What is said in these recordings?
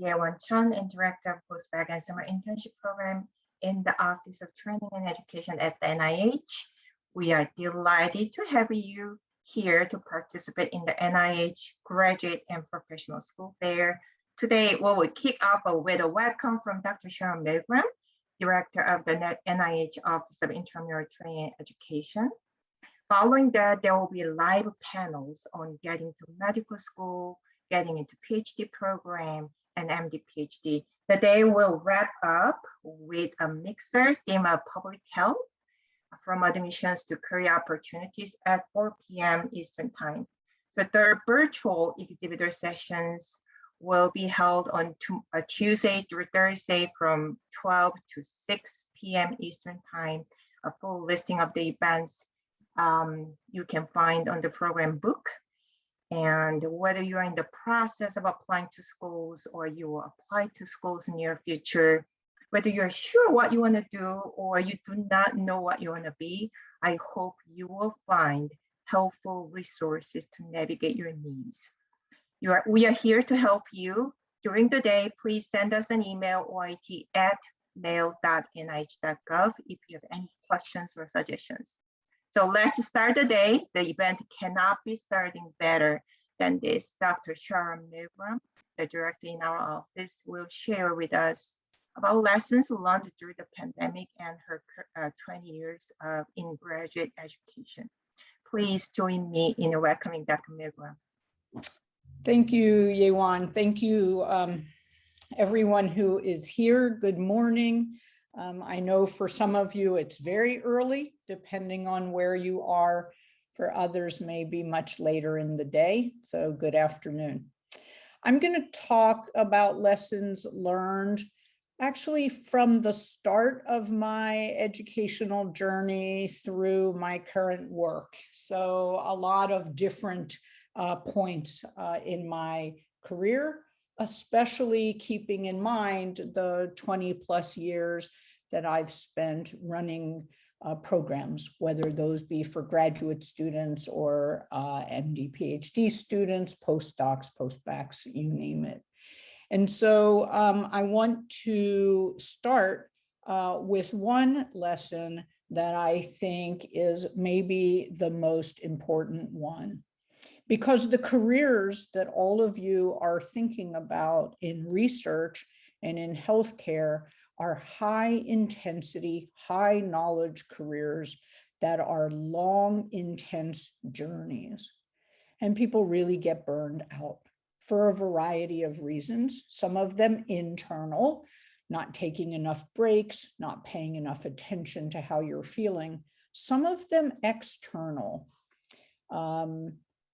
Yewan Chan, and Director of Postbac and Summer Internship Program in the Office of Training and Education at the NIH. We are delighted to have you here to participate in the NIH Graduate and Professional School Fair. Today, we will kick off with a welcome from Dr. Sharon Milgram, Director of the NIH Office of Intramural Training and Education. Following that, there will be live panels on getting to medical school, getting into PhD program, and MD PhD. The day will wrap up with a mixer theme of public health, from admissions to career opportunities at 4 p.m. Eastern Time. So the virtual exhibitor sessions will be held on Tuesday through Thursday from 12 to 6 p.m. Eastern Time. A full listing of the events you can find on the program book. And whether you're in the process of applying to schools or you will apply to schools in the near future, whether you're sure what you want to do or you do not know what you want to be, I hope you will find helpful resources to navigate your needs. We are here to help you. During the day, please send us an email, oit@mail.nih.gov, if you have any questions or suggestions. So let's start the day. The event cannot be starting better than this. Dr. Sharon Milgram, the director in our office, will share with us about lessons learned through the pandemic and her 20 years in graduate education. Please join me in welcoming Dr. Milgram. Thank you, Yewan. Thank you, everyone who is here. Good morning. I know for some of you it's very early, depending on where you are. For others, maybe much later in the day. So good afternoon. I'm going to talk about lessons learned actually from the start of my educational journey through my current work. So a lot of different points in my career, especially keeping in mind the 20 plus years that I've spent running programs, whether those be for graduate students or MD, PhD students, postdocs, postbacs, you name it. And so I want to start with one lesson that I think is maybe the most important one. Because the careers that all of you are thinking about in research and in healthcare are high intensity, high knowledge careers that are long, intense journeys. And people really get burned out for a variety of reasons, some of them internal, not taking enough breaks, not paying enough attention to how you're feeling, some of them external.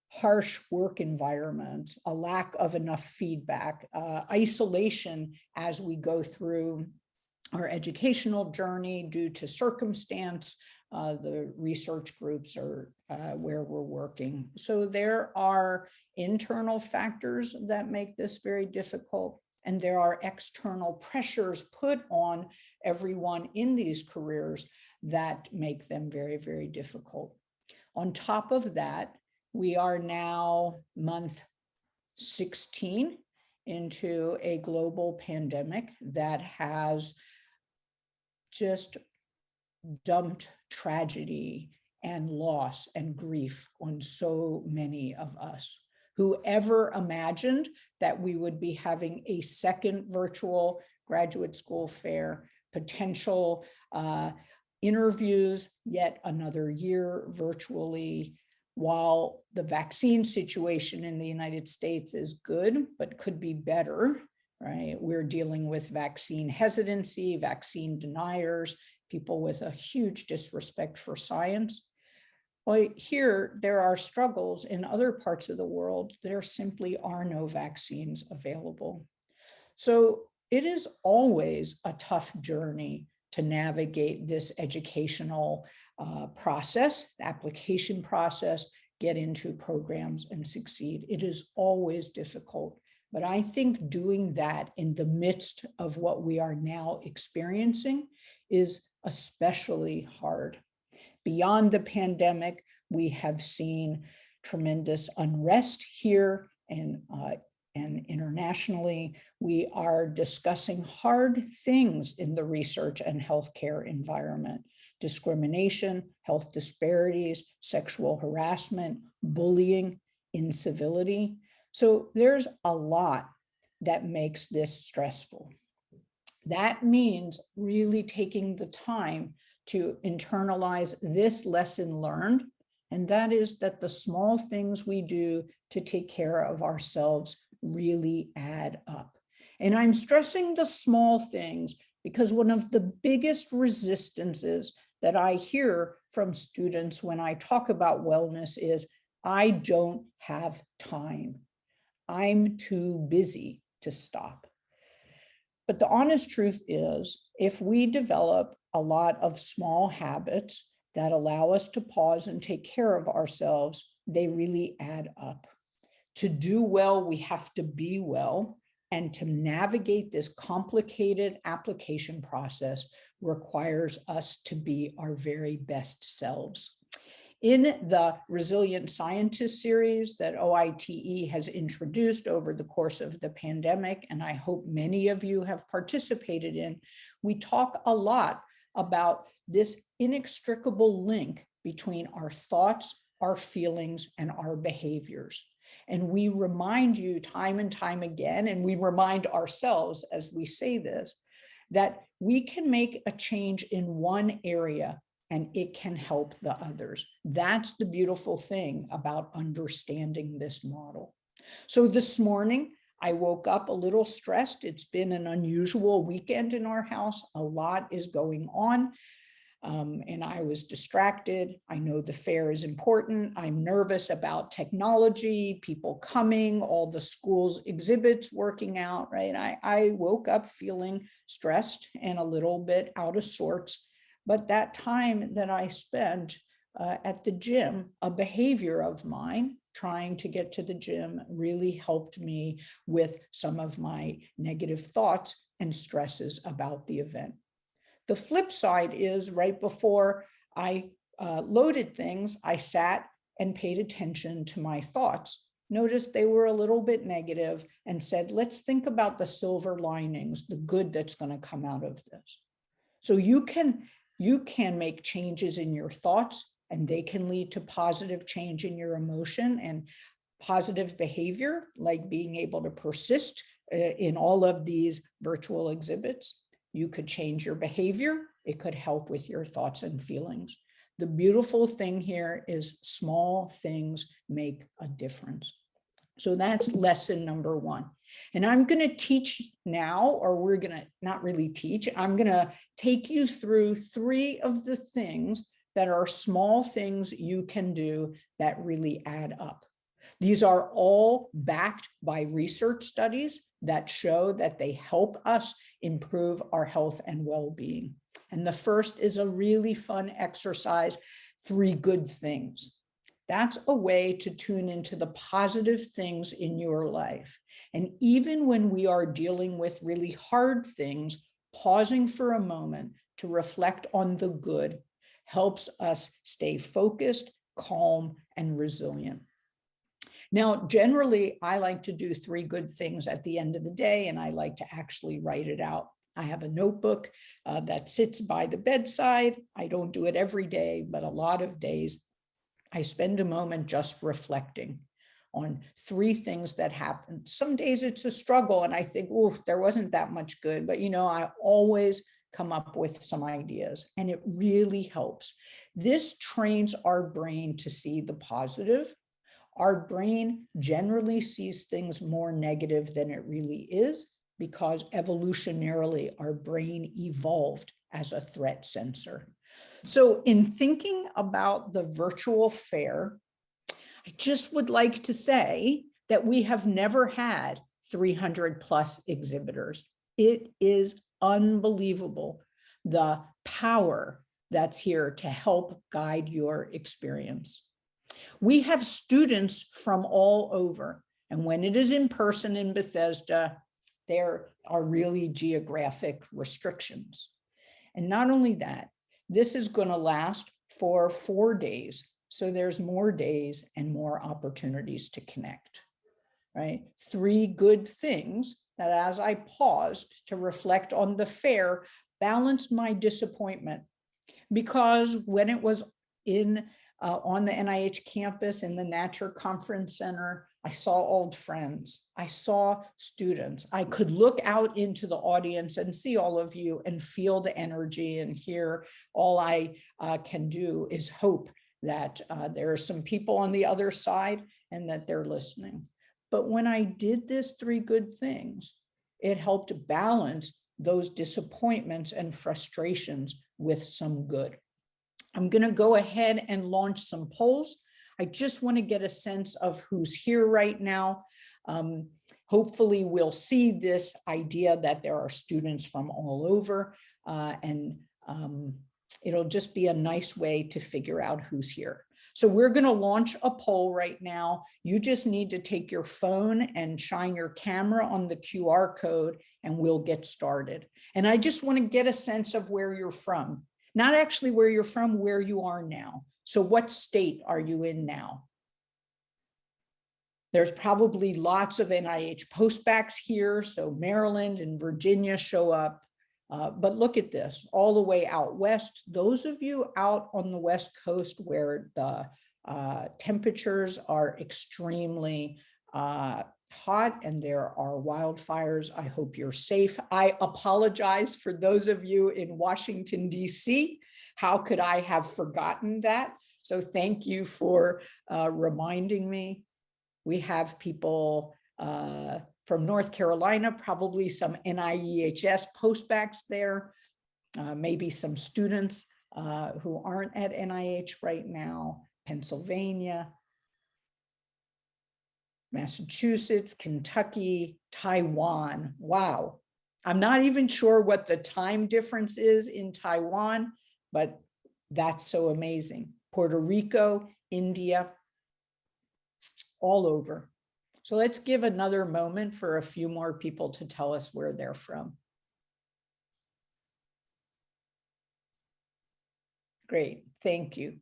Harsh work environments, a lack of enough feedback, isolation as we go through our educational journey due to circumstance, the research groups are where we're working. So there are internal factors that make this very difficult, and there are external pressures put on everyone in these careers that make them very, very difficult. On top of that, we are now month 16 into a global pandemic that has just dumped tragedy and loss and grief on so many of us. Whoever imagined that we would be having a second virtual graduate school fair, potential interviews, yet another year virtually, while the vaccine situation in the United States is good, but could be better, right? We're dealing with vaccine hesitancy, vaccine deniers, people with a huge disrespect for science. Well, here there are struggles in other parts of the world. There simply are no vaccines available. So it is always a tough journey to navigate this educational process, application process, get into programs and succeed. It is always difficult. But I think doing that in the midst of what we are now experiencing is especially hard. Beyond the pandemic, we have seen tremendous unrest here and and internationally, we are discussing hard things in the research and healthcare environment: discrimination, health disparities, sexual harassment, bullying, incivility. So there's a lot that makes this stressful. That means really taking the time to internalize this lesson learned, and that is that the small things we do to take care of ourselves really add up. And I'm stressing the small things because one of the biggest resistances that I hear from students when I talk about wellness is, I don't have time. I'm too busy to stop. But the honest truth is, if we develop a lot of small habits that allow us to pause and take care of ourselves, they really add up. To do well, we have to be well, and to navigate this complicated application process requires us to be our very best selves. In the Resilient Scientist series that OITE has introduced over the course of the pandemic, and I hope many of you have participated in, we talk a lot about this inextricable link between our thoughts, our feelings, and our behaviors. And we remind you time and time again, and we remind ourselves as we say this, that we can make a change in one area and it can help the others. That's the beautiful thing about understanding this model. So this morning, I woke up a little stressed. It's been an unusual weekend in our house. A lot is going on. And I was distracted. I know the fair is important. I'm nervous about technology, people coming, all the school's exhibits working out, right? I woke up feeling stressed and a little bit out of sorts. But that time that I spent at the gym, a behavior of mine, trying to get to the gym, really helped me with some of my negative thoughts and stresses about the event. The flip side is right before I loaded things, I sat and paid attention to my thoughts. Noticed they were a little bit negative and said, let's think about the silver linings, the good that's going to come out of this. So you can make changes in your thoughts, and they can lead to positive change in your emotion and positive behavior, like being able to persist in all of these virtual exhibits. You could change your behavior. It could help with your thoughts and feelings. The beautiful thing here is small things make a difference. So that's lesson number one. And I'm going to teach now, or we're going to not really teach. I'm going to take you through 3 of the things that are small things you can do that really add up. These are all backed by research studies that show that they help us improve our health and well-being. And the first is a really fun exercise, 3 good things. That's a way to tune into the positive things in your life. And even when we are dealing with really hard things, pausing for a moment to reflect on the good helps us stay focused, calm, and resilient. Now, generally, I like to do 3 good things at the end of the day, and I like to actually write it out. I have a notebook that sits by the bedside. I don't do it every day, but a lot of days I spend a moment just reflecting on 3 things that happened. Some days it's a struggle and I think, oh, there wasn't that much good, but I always come up with some ideas, and it really helps. This trains our brain to see the positive. Our brain generally sees things more negative than it really is, because evolutionarily our brain evolved as a threat sensor. So in thinking about the virtual fair, I just would like to say that we have never had 300 plus exhibitors. It is unbelievable, the power that's here to help guide your experience. We have students from all over, and when it is in person in Bethesda, there are really geographic restrictions. And not only that, this is going to last for 4 days. So there's more days and more opportunities to connect. right? 3 good things that, as I paused to reflect on the fair, balanced my disappointment. Because when it was on the NIH campus in the Natcher Conference Center, I saw old friends, I saw students. I could look out into the audience and see all of you and feel the energy and hear. All I can do is hope that there are some people on the other side and that they're listening. But when I did this 3 good things, it helped balance those disappointments and frustrations with some good. I'm going to go ahead and launch some polls. I just want to get a sense of who's here right now. Hopefully we'll see this idea that there are students from all over, and it'll just be a nice way to figure out who's here. So we're going to launch a poll right now. You just need to take your phone and shine your camera on the QR code and we'll get started. And I just want to get a sense of where you're from. Not actually where you're from, where you are now. So what state are you in now? There's probably lots of NIH postbacks here. So Maryland and Virginia show up. But look at this, all the way out west. Those of you out on the West Coast where the temperatures are extremely hot and there are wildfires, I hope you're safe. I apologize for those of you in Washington, D.C. How could I have forgotten that? So thank you for reminding me. We have people from North Carolina, probably some NIEHS postbacks there, maybe some students who aren't at NIH right now, Pennsylvania, Massachusetts, Kentucky, Taiwan. Wow. I'm not even sure what the time difference is in Taiwan, but that's so amazing. Puerto Rico, India, all over. So let's give another moment for a few more people to tell us where they're from. Great, thank you.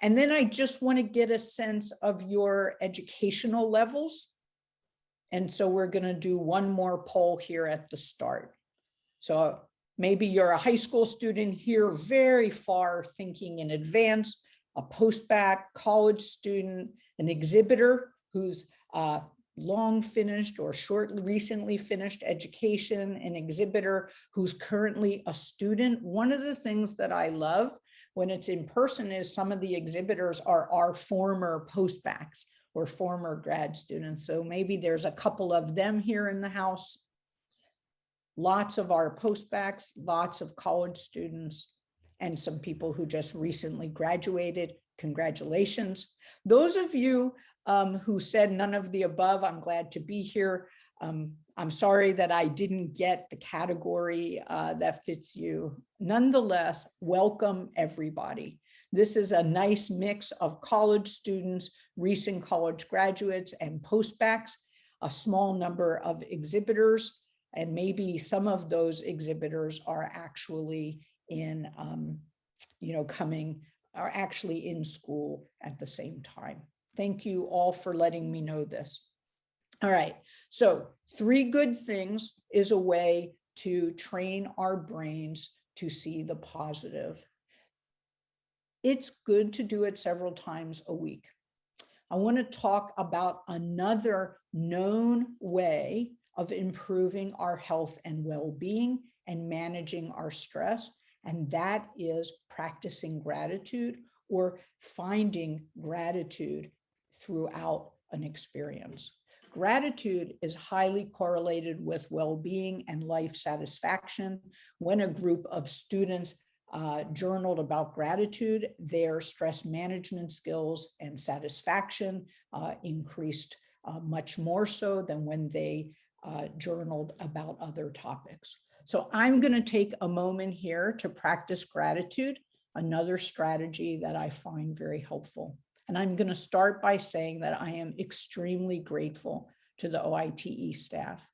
And then I just want to get a sense of your educational levels. And so we're going to do one more poll here at the start. So maybe you're a high school student here, very far thinking in advance, a postbac, college student, an exhibitor who's long finished or recently finished education, an exhibitor who's currently a student. One of the things that I love when it's in person is some of the exhibitors are our former postbacks or former grad students. So maybe there's a couple of them here in the house. Lots of our postbacks, lots of college students, and some people who just recently graduated. Congratulations. Those of you who said none of the above, I'm glad to be here. I'm sorry that I didn't get the category that fits you. Nonetheless, welcome everybody. This is a nice mix of college students, recent college graduates, and postbacks, a small number of exhibitors, and maybe some of those exhibitors are actually in, are actually in school at the same time. Thank you all for letting me know this. All right, so 3 good things is a way to train our brains to see the positive. It's good to do it several times a week. I want to talk about another known way of improving our health and well-being and managing our stress, and that is practicing gratitude or finding gratitude throughout an experience. Gratitude is highly correlated with well-being and life satisfaction. When a group of students journaled about gratitude, their stress management skills and satisfaction increased much more so than when they journaled about other topics. So I'm going to take a moment here to practice gratitude, another strategy that I find very helpful. And I'm going to start by saying that I am extremely grateful to the OITE staff.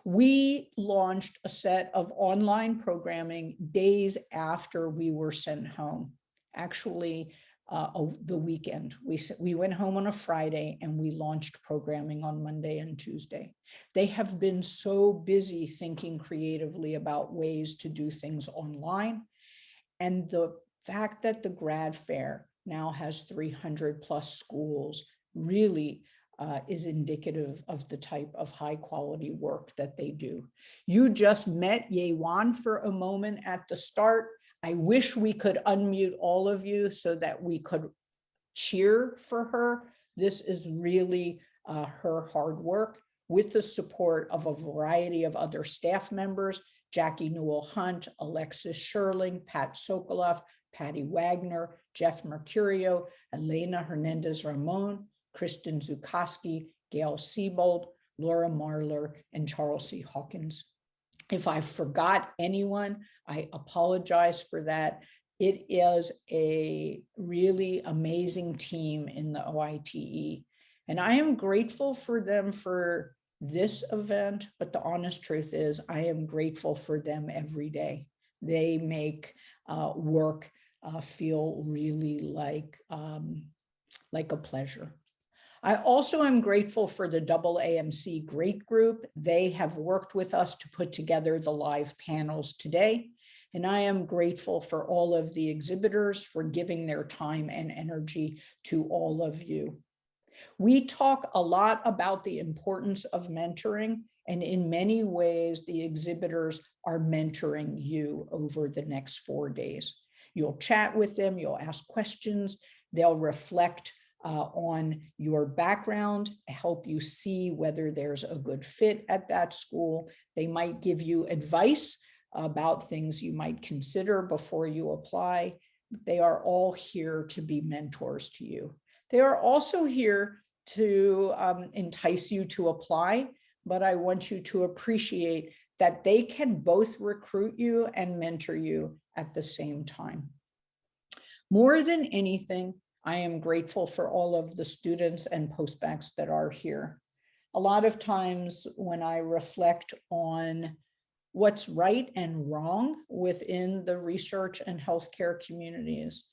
We launched a set of online programming days after we were sent home. Actually, the weekend. We went home on a Friday and we launched programming on Monday and Tuesday. They have been so busy thinking creatively about ways to do things online. And the fact that the grad fair now has 300 plus schools really is indicative of the type of high quality work that they do. You just met Yewan for a moment at the start. I wish we could unmute all of you so that we could cheer for her. This is really her hard work with the support of a variety of other staff members, Jackie Newell Hunt, Alexis Sherling, Pat Sokoloff, Patty Wagner, Jeff Mercurio, Elena Hernandez Ramon, Kristen Zukoski, Gail Siebold, Laura Marler, and Charles C. Hawkins. If I forgot anyone, I apologize for that. It is a really amazing team in the OITE. And I am grateful for them for this event, but the honest truth is I am grateful for them every day. They make work feel really like a pleasure. I also am grateful for the AAMC Great Group. They have worked with us to put together the live panels today. And I am grateful for all of the exhibitors for giving their time and energy to all of you. We talk a lot about the importance of mentoring, and in many ways, the exhibitors are mentoring you over the next 4 days. You'll chat with them, you'll ask questions, they'll reflect on your background, help you see whether there's a good fit at that school. They might give you advice about things you might consider before you apply. They are all here to be mentors to you. They are also here to entice you to apply, but I want you to appreciate that they can both recruit you and mentor you at the same time. More than anything, I am grateful for all of the students and postbacks that are here. A lot of times when I reflect on what's right and wrong within the research and healthcare communities,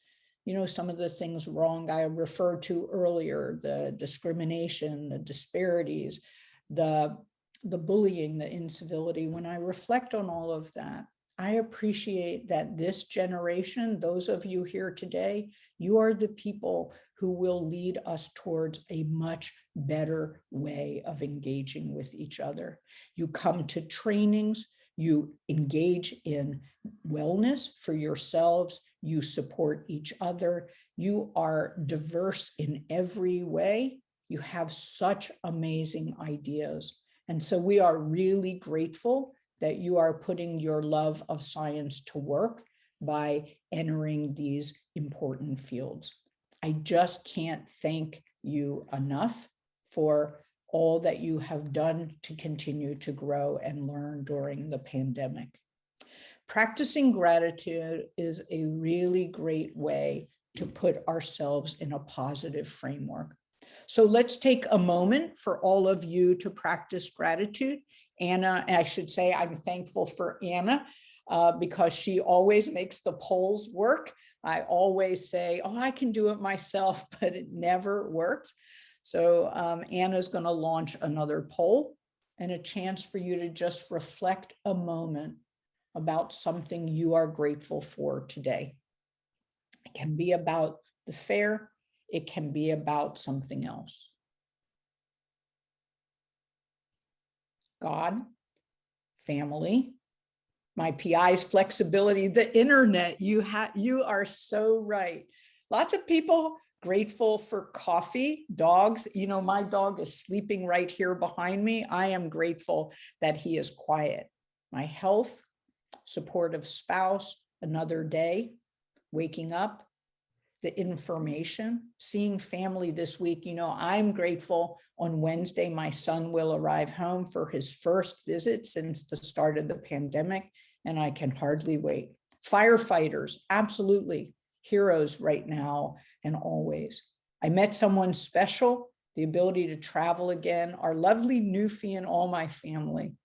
you know, some of the things wrong I referred to earlier, the discrimination, the disparities, the bullying, the incivility. When I reflect on all of that, I appreciate that this generation, those of you here today, you are the people who will lead us towards a much better way of engaging with each other. You come to trainings, you engage in wellness for yourselves, you support each other, you are diverse in every way, you have such amazing ideas. And so we are really grateful that you are putting your love of science to work by entering these important fields. I just can't thank you enough for all that you have done to continue to grow and learn during the pandemic. Practicing gratitude is a really great way to put ourselves in a positive framework. So let's take a moment for all of you to practice gratitude. Anna, I should say I'm thankful for Anna because she always makes the polls work. I always say, oh, I can do it myself, but it never works. So Anna's going to launch another poll and a chance for you to just reflect a moment about something you are grateful for today. It can be about the fair. It can be about something else. God, family, my PI's flexibility, the internet, you are so right. Lots of people grateful for coffee, dogs. You know, my dog is sleeping right here behind me. I am grateful that he is quiet. My health, supportive spouse, another day, waking up, the information, seeing family this week. You know, I'm grateful on Wednesday, my son will arrive home for his first visit since the start of the pandemic, and I can hardly wait. Firefighters, absolutely heroes right now and always. I met someone special, the ability to travel again, our lovely Newfie and all my family.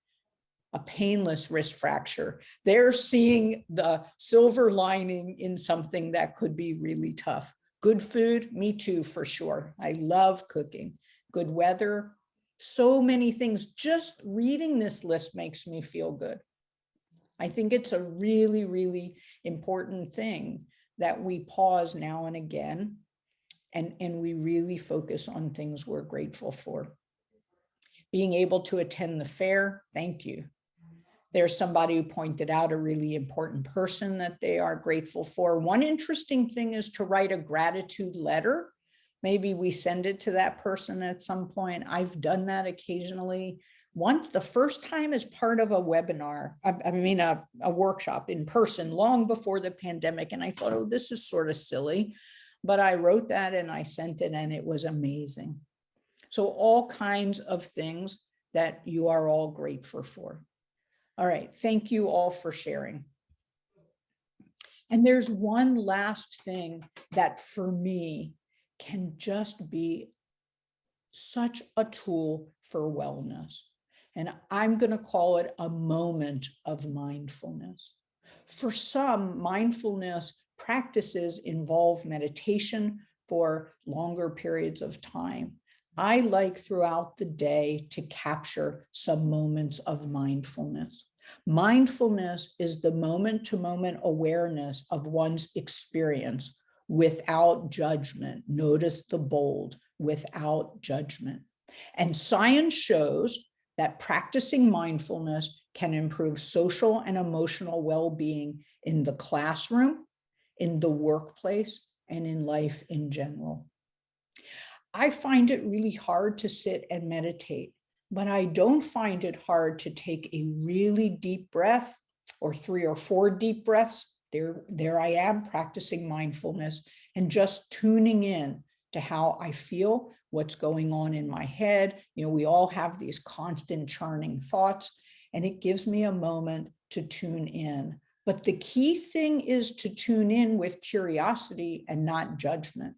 A painless wrist fracture. They're seeing the silver lining in something that could be really tough. Good food, me too, for sure. I love cooking. Good weather, so many things. Just reading this list makes me feel good. I think it's a really, really important thing that we pause now and again and we really focus on things we're grateful for. Being able to attend the fair, thank you. There's somebody who pointed out a really important person that they are grateful for. One interesting thing is to write a gratitude letter. Maybe we send it to that person at some point. I've done that occasionally. Once, the first time as part of a webinar, a workshop in person long before the pandemic. And I thought, oh, this is sort of silly. But I wrote that and I sent it and it was amazing. So all kinds of things that you are all grateful for. All right, thank you all for sharing. And there's one last thing that for me can just be such a tool for wellness. And I'm going to call it a moment of mindfulness. For some, mindfulness practices involve meditation for longer periods of time. I like throughout the day to capture some moments of mindfulness. Mindfulness is the moment-to-moment awareness of one's experience without judgment. Notice the bold, without judgment. And science shows that practicing mindfulness can improve social and emotional well-being in the classroom, in the workplace, and in life in general. I find it really hard to sit and meditate, but I don't find it hard to take a really deep breath or 3 or 4 deep breaths. There I am practicing mindfulness and just tuning in to how I feel, what's going on in my head. You know, we all have these constant churning thoughts, and it gives me a moment to tune in. But the key thing is to tune in with curiosity and not judgment.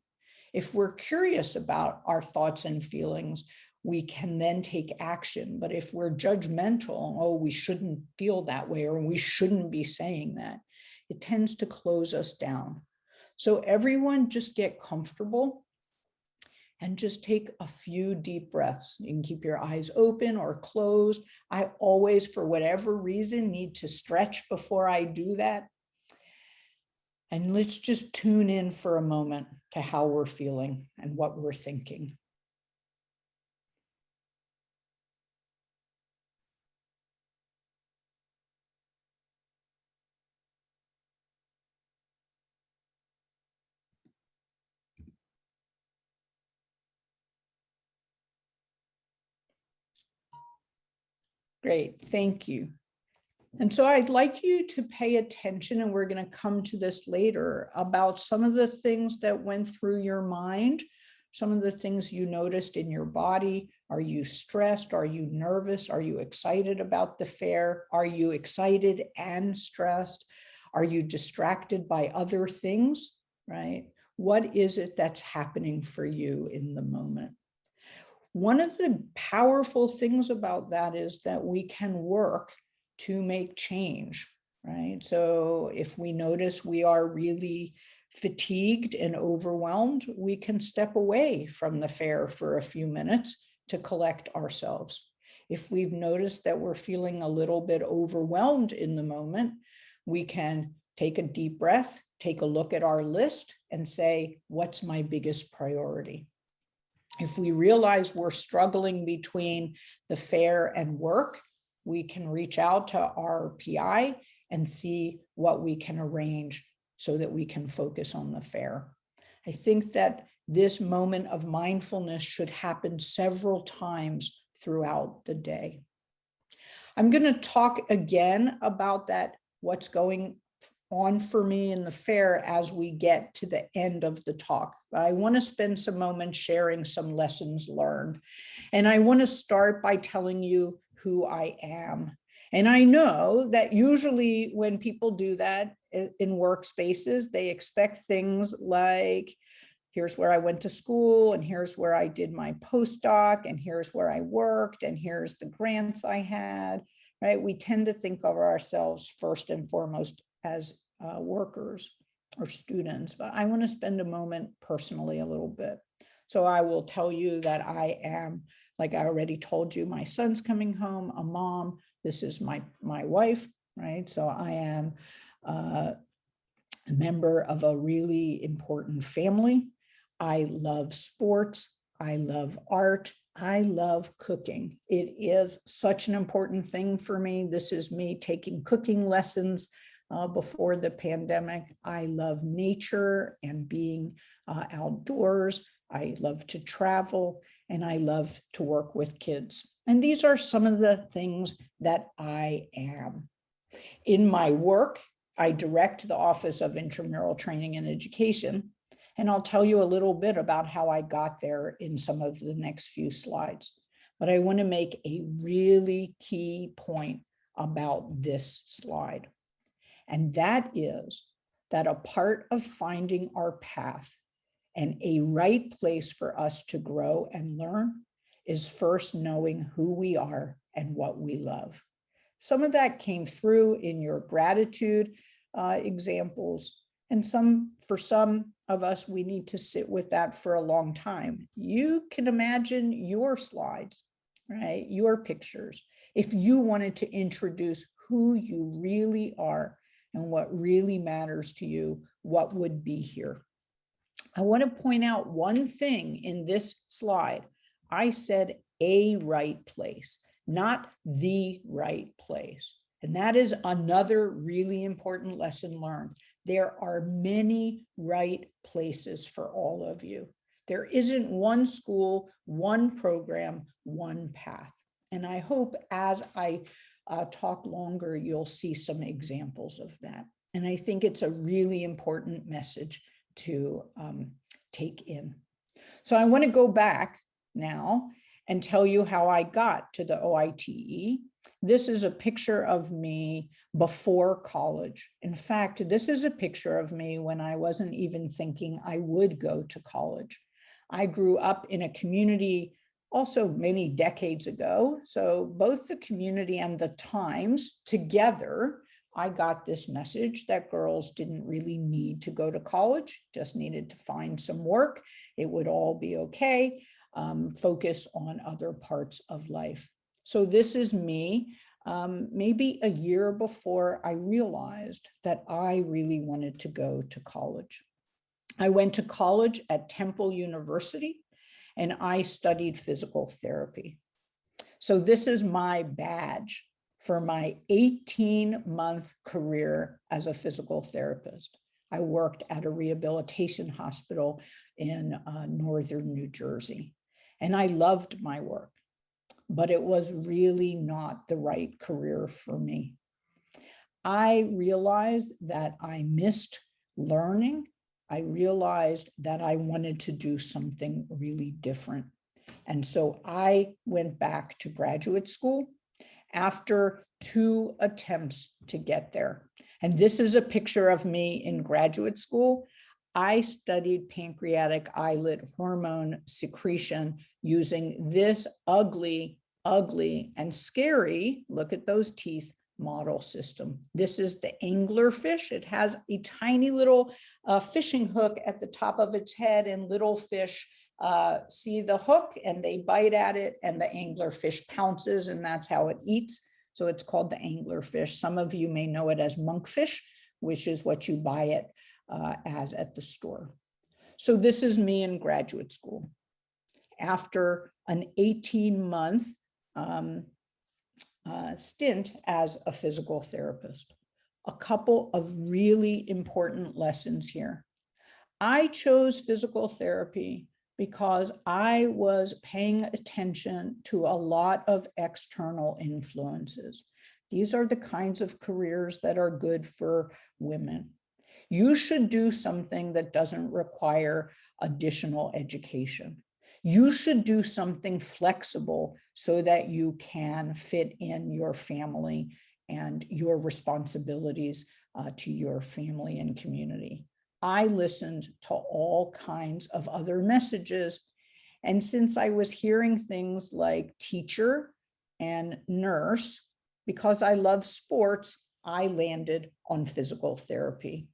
If we're curious about our thoughts and feelings, we can then take action. But if we're judgmental, oh, we shouldn't feel that way, or we shouldn't be saying that, it tends to close us down. So everyone just get comfortable and just take a few deep breaths. You can keep your eyes open or closed. I always, for whatever reason, need to stretch before I do that. And let's just tune in for a moment to how we're feeling and what we're thinking. Great, thank you. And so I'd like you to pay attention, and we're going to come to this later, about some of the things that went through your mind, some of the things you noticed in your body. Are you stressed? Are you nervous? Are you excited about the fair? Are you excited and stressed? Are you distracted by other things, right? What is it that's happening for you in the moment? One of the powerful things about that is that we can work to make change, right? So if we notice we are really fatigued and overwhelmed, we can step away from the fair for a few minutes to collect ourselves. If we've noticed that we're feeling a little bit overwhelmed in the moment, we can take a deep breath, take a look at our list and say, what's my biggest priority? If we realize we're struggling between the fair and work, we can reach out to our PI and see what we can arrange so that we can focus on the fair. I think that this moment of mindfulness should happen several times throughout the day. I'm going to talk again about that, what's going on for me in the fair as we get to the end of the talk. I want to spend some moments sharing some lessons learned. And I want to start by telling you who I am. And I know that usually when people do that in workspaces, they expect things like, here's where I went to school, and here's where I did my postdoc, and here's where I worked, and here's the grants I had, right? We tend to think of ourselves first and foremost as workers. or students, but I want to spend a moment personally a little bit. So I will tell you that I am, like I already told you, my son's coming home, a mom. This is my wife, right? So I am a member of a really important family. I love sports. I love art. I love cooking. It is such an important thing for me. This is me taking cooking lessons before the pandemic. I love nature and being outdoors. I love to travel, and I love to work with kids. And these are some of the things that I am. In my work, I direct the Office of Intramural Training and Education, and I'll tell you a little bit about how I got there in some of the next few slides. But I want to make a really key point about this slide. And that is that a part of finding our path and a right place for us to grow and learn is first knowing who we are and what we love. Some of that came through in your gratitude examples. And for some of us, we need to sit with that for a long time. You can imagine your slides, right? Your pictures. If you wanted to introduce who you really are and what really matters to you, what would be here? I want to point out one thing in this slide. I said a right place, not the right place. And that is another really important lesson learned. There are many right places for all of you. There isn't one school, one program, one path. And I hope as I talk longer, you'll see some examples of that. And I think it's a really important message to take in. So I want to go back now and tell you how I got to the OITE. This is a picture of me before college. In fact, this is a picture of me when I wasn't even thinking I would go to college. I grew up in a community also many decades ago. So both the community and the Times together, I got this message that girls didn't really need to go to college, just needed to find some work. It would all be okay. Focus on other parts of life. So this is me, maybe a year before I realized that I really wanted to go to college. I went to college at Temple University, and I studied physical therapy. So this is my badge for my 18-month career as a physical therapist. I worked at a rehabilitation hospital in northern New Jersey, and I loved my work, but it was really not the right career for me. I realized that I missed learning. I realized that I wanted to do something really different. And so I went back to graduate school after 2 attempts to get there. And this is a picture of me in graduate school. I studied pancreatic islet hormone secretion using this ugly and scary, look at those teeth, model system. This is the anglerfish. It has a tiny little fishing hook at the top of its head, and little fish see the hook and they bite at it, and the anglerfish pounces, and that's how it eats. So it's called the anglerfish. Some of you may know it as monkfish, which is what you buy it as at the store. So this is me in graduate school. After an 18-month stint as a physical therapist, a couple of really important lessons here. I chose physical therapy because I was paying attention to a lot of external influences. These are the kinds of careers that are good for women. You should do something that doesn't require additional education. You should do something flexible so that you can fit in your family and your responsibilities to your family and community. I listened to all kinds of other messages. And since I was hearing things like teacher and nurse, because I love sports, I landed on physical therapy.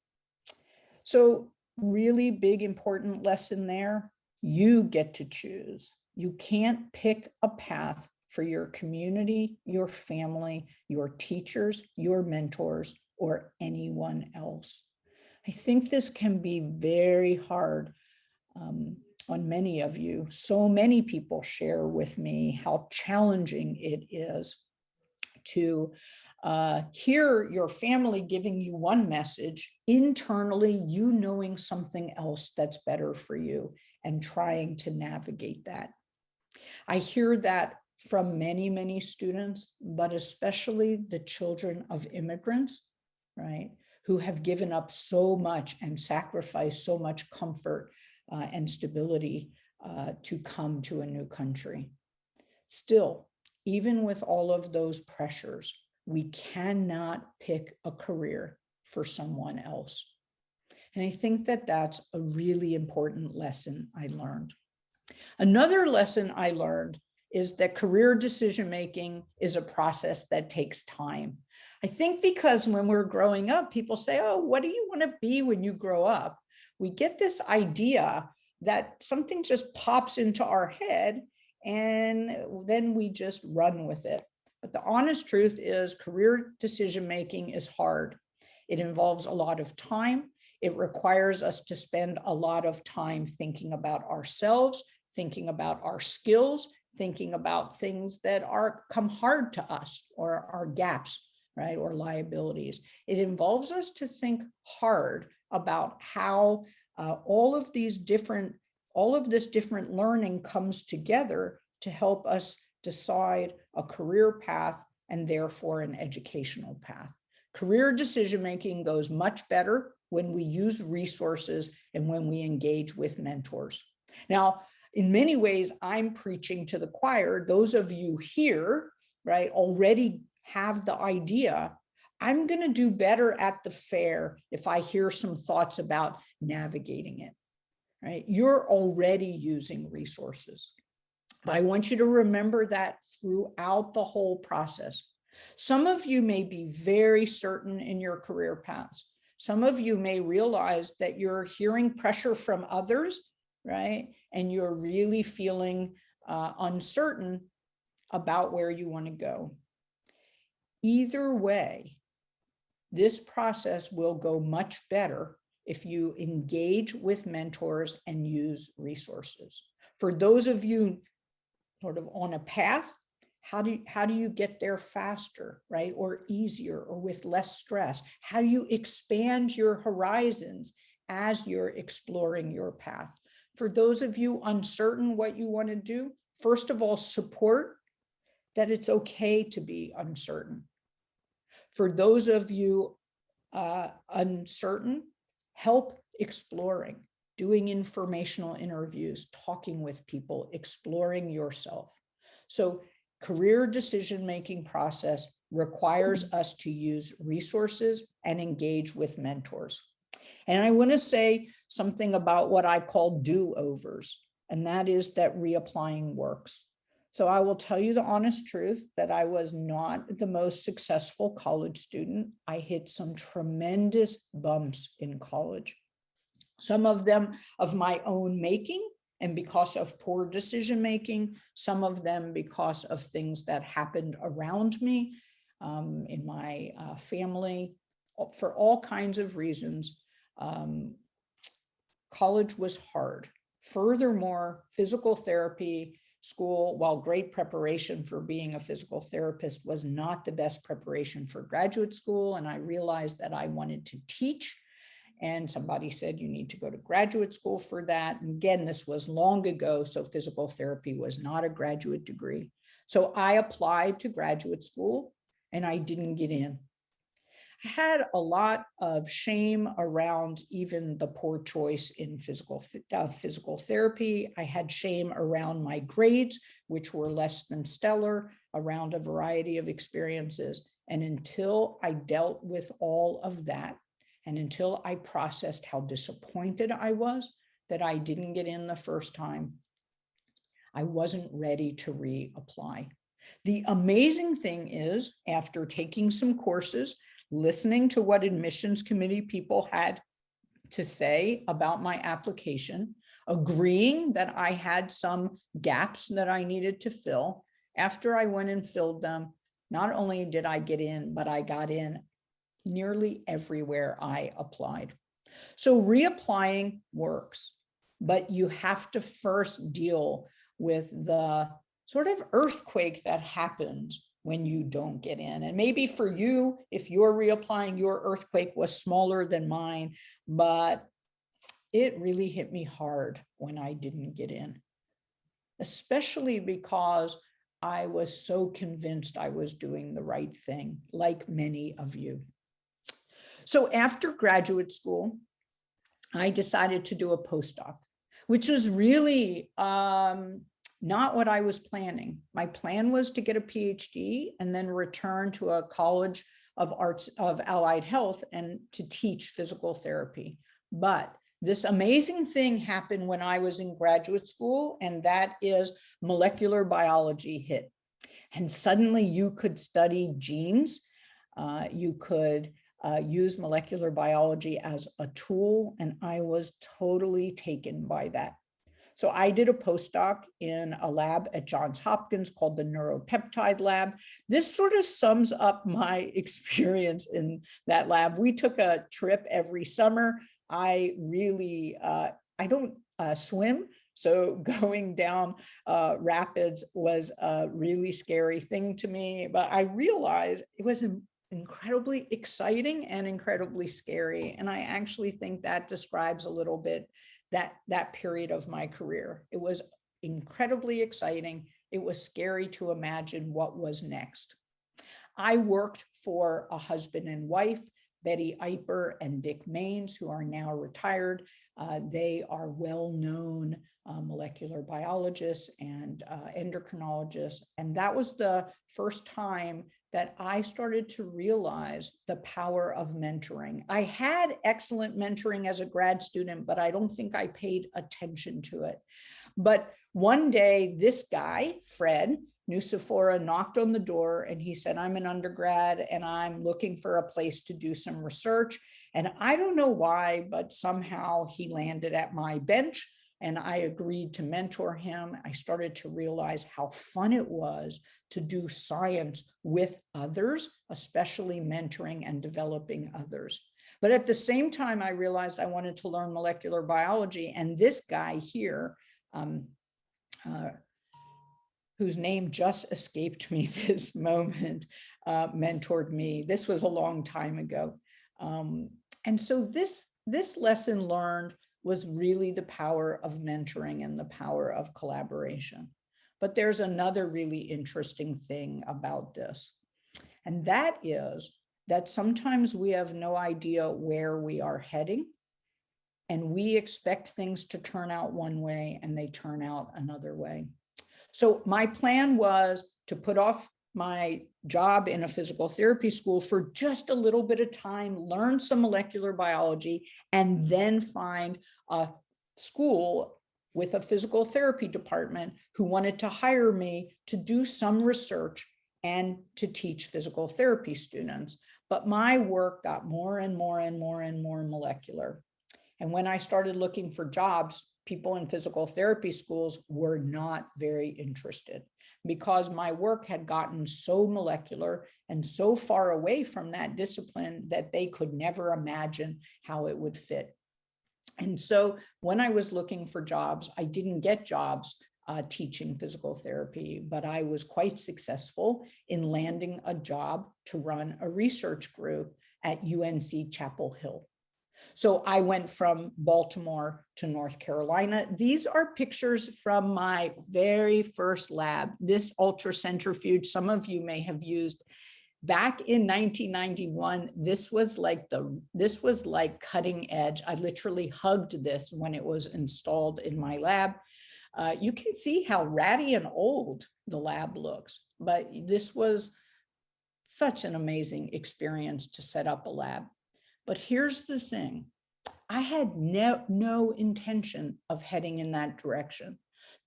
So really big, important lesson there. You get to choose. You can't pick a path for your community, your family, your teachers, your mentors, or anyone else. I think this can be very hard on many of you. So many people share with me how challenging it is to hear your family giving you one message, internally you knowing something else that's better for you and trying to navigate that. I hear that from many, many students, but especially the children of immigrants, right, who have given up so much and sacrificed so much comfort and stability to come to a new country. Still, even with all of those pressures, we cannot pick a career for someone else. And I think that that's a really important lesson I learned. Another lesson I learned is that career decision-making is a process that takes time. I think because when we're growing up, people say, oh, what do you want to be when you grow up? We get this idea that something just pops into our head and then we just run with it. But the honest truth is career decision-making is hard. It involves a lot of time. It requires us to spend a lot of time thinking about ourselves, thinking about our skills, thinking about things that come hard to us or our gaps, right, or liabilities. It involves us to think hard about how all of this different learning comes together to help us decide a career path and therefore an educational path. Career decision-making goes much better when we use resources and when we engage with mentors. Now, in many ways, I'm preaching to the choir. Those of you here, right, already have the idea. I'm going to do better at the fair if I hear some thoughts about navigating it, right? You're already using resources. But I want you to remember that throughout the whole process. Some of you may be very certain in your career paths. Some of you may realize that you're hearing pressure from others, right? And you're really feeling uncertain about where you want to go. Either way, this process will go much better if you engage with mentors and use resources. For those of you sort of on a path, how do you get there faster, right? Or easier or with less stress? How do you expand your horizons as you're exploring your path? For those of you uncertain what you want to do, first of all, support that it's okay to be uncertain. For those of you uncertain, help exploring, doing informational interviews, talking with people, exploring yourself. So career decision-making process requires us to use resources and engage with mentors. And I want to say something about what I call do-overs, and that is that reapplying works. So I will tell you the honest truth that I was not the most successful college student. I hit some tremendous bumps in college, some of them of my own making, and because of poor decision-making, some of them because of things that happened around me in my family, for all kinds of reasons. College was hard. Furthermore, physical therapy school, while great preparation for being a physical therapist, was not the best preparation for graduate school. And I realized that I wanted to teach. And somebody said, you need to go to graduate school for that. And again, this was long ago, so physical therapy was not a graduate degree. So I applied to graduate school and I didn't get in. I had a lot of shame around even the poor choice in physical therapy. I had shame around my grades, which were less than stellar, around a variety of experiences. And until I dealt with all of that, and until I processed how disappointed I was that I didn't get in the first time, I wasn't ready to reapply. The amazing thing is, after taking some courses, listening to what admissions committee people had to say about my application, agreeing that I had some gaps that I needed to fill. After I went and filled them, not only did I get in, but I got in nearly everywhere I applied. So reapplying works, but you have to first deal with the sort of earthquake that happens when you don't get in. And maybe for you, if you're reapplying, your earthquake was smaller than mine, but it really hit me hard when I didn't get in, especially because I was so convinced I was doing the right thing, like many of you. So after graduate school, I decided to do a postdoc, which was really not what I was planning. My plan was to get a PhD and then return to a college of arts of allied health and to teach physical therapy. But this amazing thing happened when I was in graduate school, and that is molecular biology hit. And suddenly you could study genes, you could use molecular biology as a tool, and I was totally taken by that. So I did a postdoc in a lab at Johns Hopkins called the Neuropeptide Lab. This sort of sums up my experience in that lab. We took a trip every summer. I really, I don't swim, so going down rapids was a really scary thing to me, but I realized it was incredibly exciting and incredibly scary. And I actually think that describes a little bit that period of my career. It was incredibly exciting. It was scary to imagine what was next. I worked for a husband and wife, Betty Eiper and Dick Maines, who are now retired. They are well-known molecular biologists and endocrinologists. And that was the first time that I started to realize the power of mentoring. I had excellent mentoring as a grad student, but I don't think I paid attention to it. But one day, this guy, Fred Nucifora, knocked on the door and he said, I'm an undergrad and I'm looking for a place to do some research. And I don't know why, but somehow he landed at my bench and I agreed to mentor him. I started to realize how fun it was to do science with others, especially mentoring and developing others. But at the same time, I realized I wanted to learn molecular biology. And this guy here, whose name just escaped me this moment, mentored me. This was a long time ago. And so this lesson learned was really the power of mentoring and the power of collaboration. But there's another really interesting thing about this, and that is that sometimes we have no idea where we are heading, and we expect things to turn out one way and they turn out another way. So my plan was to put off my job in a physical therapy school for just a little bit of time, learn some molecular biology, and then find a school with a physical therapy department who wanted to hire me to do some research and to teach physical therapy students. But my work got more and more and more and more molecular. And when I started looking for jobs, people in physical therapy schools were not very interested because my work had gotten so molecular and so far away from that discipline that they could never imagine how it would fit. And so when I was looking for jobs, I didn't get jobs teaching physical therapy, but I was quite successful in landing a job to run a research group at UNC Chapel Hill. So I went from Baltimore to North Carolina. These are pictures from my very first lab. This ultracentrifuge, some of you may have used. Back in 1991, this was like cutting edge. I literally hugged this when it was installed in my lab. You can see how ratty and old the lab looks, but this was such an amazing experience to set up a lab. But here's the thing, I had no intention of heading in that direction.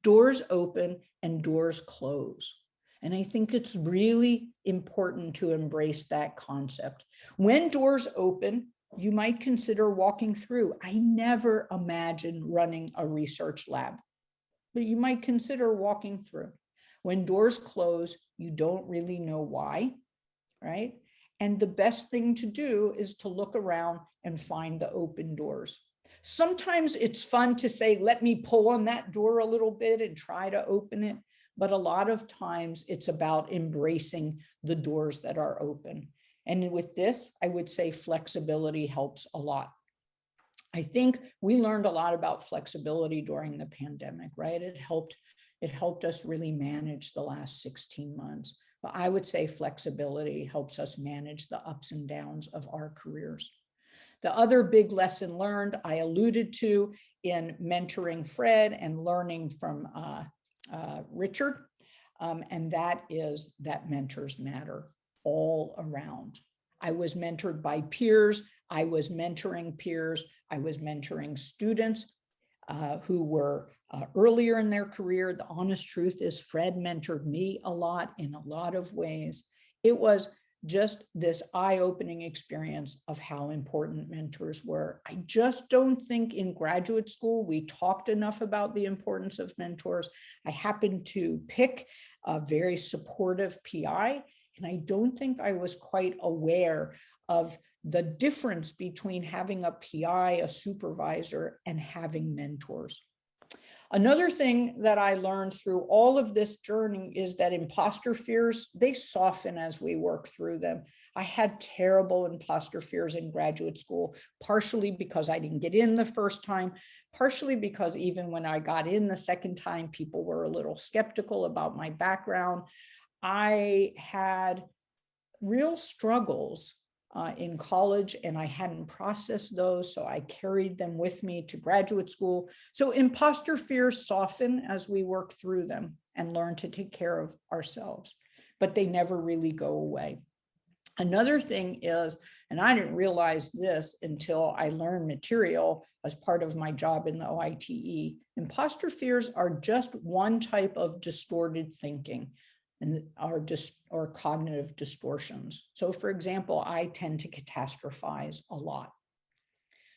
Doors open and doors close. And I think it's really important to embrace that concept. When doors open, you might consider walking through. I never imagined running a research lab, but you might consider walking through. When doors close, you don't really know why, right? And the best thing to do is to look around and find the open doors. Sometimes it's fun to say, let me pull on that door a little bit and try to open it. But a lot of times it's about embracing the doors that are open. And with this, I would say flexibility helps a lot. I think we learned a lot about flexibility during the pandemic, right? It helped us really manage the last 16 months. But I would say flexibility helps us manage the ups and downs of our careers. The other big lesson learned, I alluded to in mentoring Fred and learning from Richard, and that is that mentors matter all around. I was mentored by peers. I was mentoring peers. I was mentoring students who were earlier in their career. The honest truth is Fred mentored me a lot in a lot of ways. It was just this eye-opening experience of how important mentors were. I just don't think in graduate school we talked enough about the importance of mentors. I happened to pick a very supportive PI, and I don't think I was quite aware of the difference between having a PI, a supervisor, and having mentors. Another thing that I learned through all of this journey is that imposter fears, they soften as we work through them. I had terrible imposter fears in graduate school, partially because I didn't get in the first time, partially because even when I got in the second time, people were a little skeptical about my background. I had real struggles in college, and I hadn't processed those, so I carried them with me to graduate school. So imposter fears soften as we work through them and learn to take care of ourselves, but they never really go away. Another thing is, and I didn't realize this until I learned material as part of my job in the OITE, imposter fears are just one type of distorted thinking and or cognitive distortions. So for example, I tend to catastrophize a lot.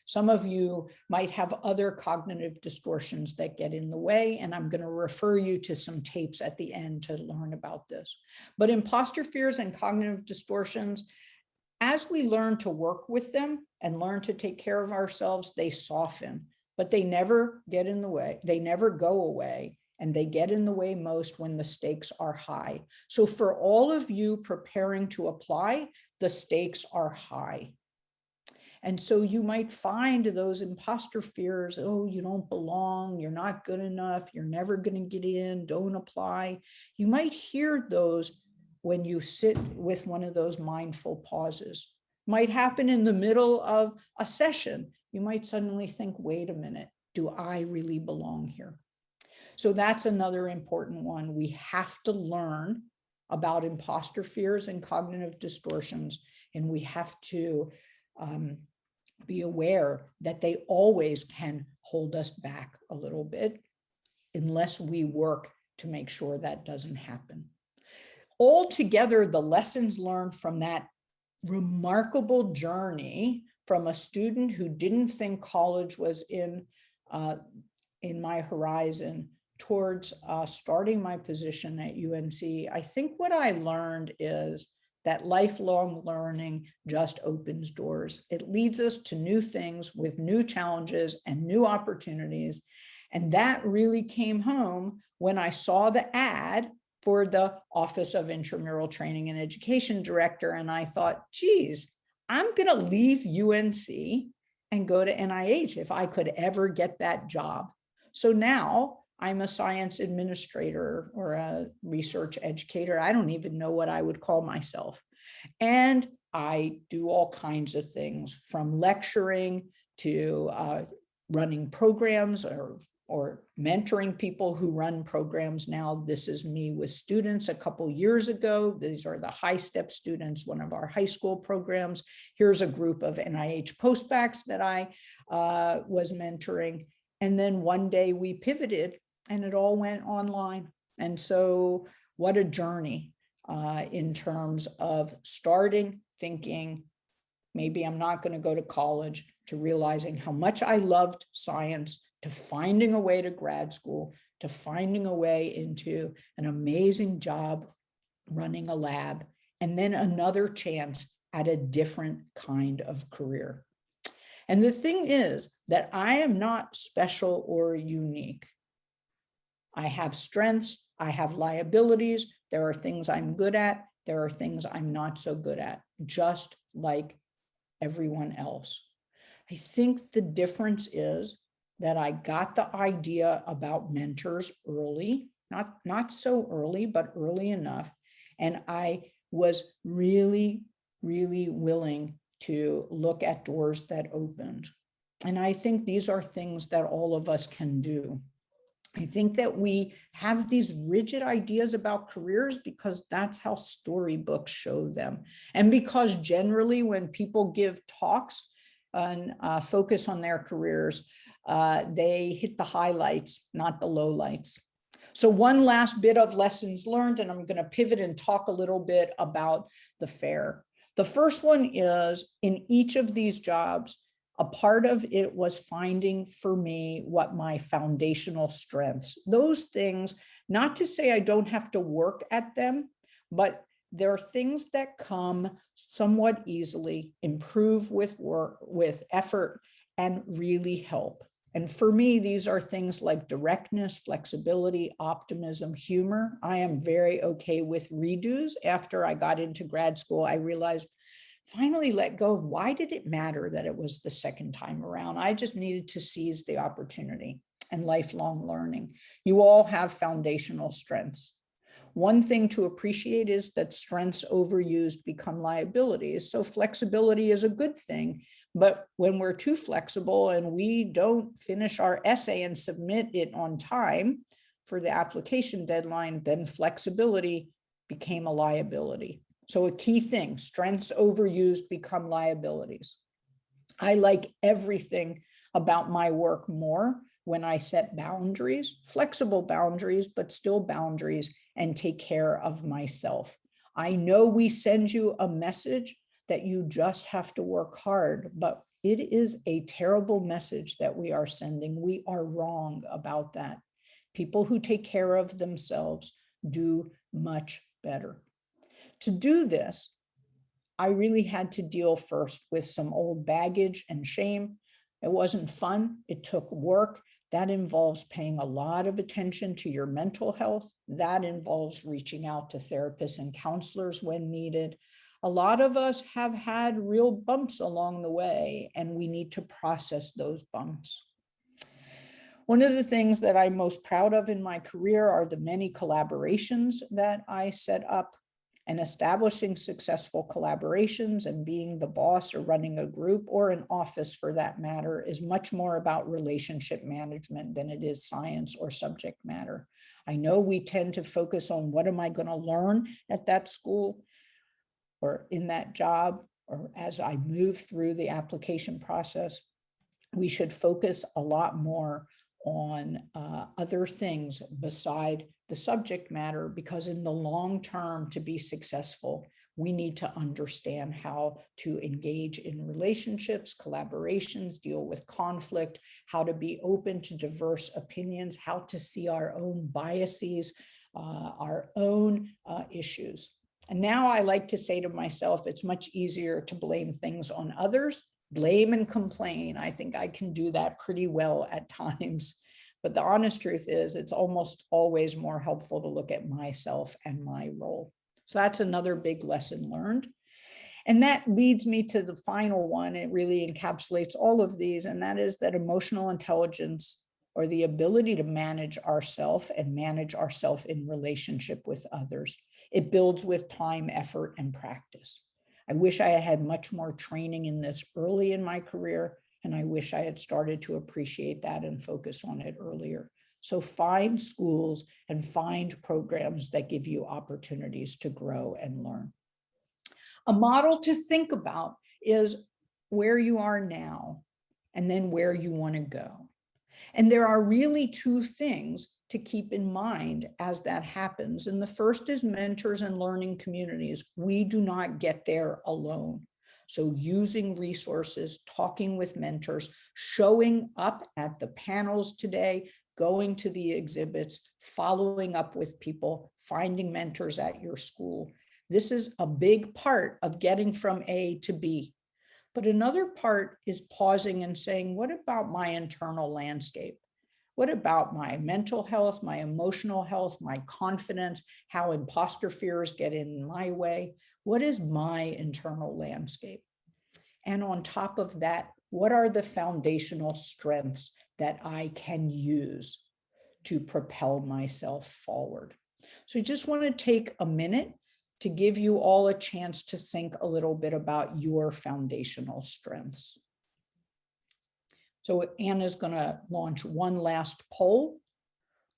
Some of you might have other cognitive distortions that get in the way, and I'm going to refer you to some tapes at the end to learn about this. But imposter fears and cognitive distortions, as we learn to work with them and learn to take care of ourselves, they soften, but they never get in the way. They never go away. And they get in the way most when the stakes are high. So for all of you preparing to apply, the stakes are high. And so you might find those imposter fears, oh, you don't belong, you're not good enough, you're never going to get in, don't apply. You might hear those when you sit with one of those mindful pauses. Might happen in the middle of a session. You might suddenly think, wait a minute, do I really belong here? So that's another important one. We have to learn about imposter fears and cognitive distortions, and we have to be aware that they always can hold us back a little bit unless we work to make sure that doesn't happen. Altogether, the lessons learned from that remarkable journey from a student who didn't think college was in my horizon towards starting my position at UNC, I think what I learned is that lifelong learning just opens doors. It leads us to new things with new challenges and new opportunities. And that really came home when I saw the ad for the Office of Intramural Training and Education Director. And I thought, geez, I'm going to leave UNC and go to NIH if I could ever get that job. So now I'm a science administrator or a research educator. I don't even know what I would call myself. And I do all kinds of things from lecturing to running programs or mentoring people who run programs now. This is me with students a couple years ago. These are the High Step students, one of our high school programs. Here's a group of NIH postbacks that I was mentoring. And then one day we pivoted and it all went online. And so what a journey in terms of starting, thinking, maybe I'm not going to go to college, to realizing how much I loved science, to finding a way to grad school, to finding a way into an amazing job running a lab, and then another chance at a different kind of career. And the thing is that I am not special or unique. I have strengths, I have liabilities, there are things I'm good at, there are things I'm not so good at, just like everyone else. I think the difference is that I got the idea about mentors early, not so early, but early enough. And I was really, really willing to look at doors that opened. And I think these are things that all of us can do. I think that we have these rigid ideas about careers because that's how storybooks show them. And because generally when people give talks and focus on their careers, they hit the highlights, not the lowlights. So one last bit of lessons learned, and I'm going to pivot and talk a little bit about the FAIR. The first one is in each of these jobs, a part of it was finding for me what my foundational strengths, those things, not to say I don't have to work at them, but there are things that come somewhat easily, improve with work, with effort, and really help. And for me, these are things like directness, flexibility, optimism, humor. I am very okay with redos. After I got into grad school, I realized finally let go of why did it matter that it was the second time around? I just needed to seize the opportunity and lifelong learning. You all have foundational strengths. One thing to appreciate is that strengths overused become liabilities. So flexibility is a good thing, but when we're too flexible and we don't finish our essay and submit it on time for the application deadline, then flexibility became a liability. So a key thing, strengths overused become liabilities. I like everything about my work more when I set boundaries, flexible boundaries, but still boundaries, and take care of myself. I know we send you a message that you just have to work hard, but it is a terrible message that we are sending. We are wrong about that. People who take care of themselves do much better. To do this, I really had to deal first with some old baggage and shame. It wasn't fun. It took work. That involves paying a lot of attention to your mental health. That involves reaching out to therapists and counselors when needed. A lot of us have had real bumps along the way, and we need to process those bumps. One of the things that I'm most proud of in my career are the many collaborations that I set up. And establishing successful collaborations and being the boss or running a group or an office for that matter is much more about relationship management than it is science or subject matter. I know we tend to focus on what am I going to learn at that school or in that job or as I move through the application process. We should focus a lot more on other things beside the subject matter, because in the long term, to be successful, we need to understand how to engage in relationships, collaborations, deal with conflict, how to be open to diverse opinions, how to see our own biases, our own issues. And now I like to say to myself, it's much easier to blame things on others. Blame and complain. I think I can do that pretty well at times. But the honest truth is it's almost always more helpful to look at myself and my role. So that's another big lesson learned. And that leads me to the final one. It really encapsulates all of these, and that is that emotional intelligence, or the ability to manage ourselves and manage ourselves in relationship with others, it builds with time, effort, and practice. I wish I had much more training in this early in my career, and I wish I had started to appreciate that and focus on it earlier. So find schools and find programs that give you opportunities to grow and learn. A model to think about is where you are now and then where you want to go. And there are really two things to keep in mind as that happens. And the first is mentors and learning communities. We do not get there alone. So using resources, talking with mentors, showing up at the panels today, going to the exhibits, following up with people, finding mentors at your school. This is a big part of getting from A to B. But another part is pausing and saying, what about my internal landscape? What about my mental health, my emotional health, my confidence, how imposter fears get in my way? What is my internal landscape? And on top of that, what are the foundational strengths that I can use to propel myself forward? So I just want to take a minute to give you all a chance to think a little bit about your foundational strengths. So Anna's going to launch one last poll.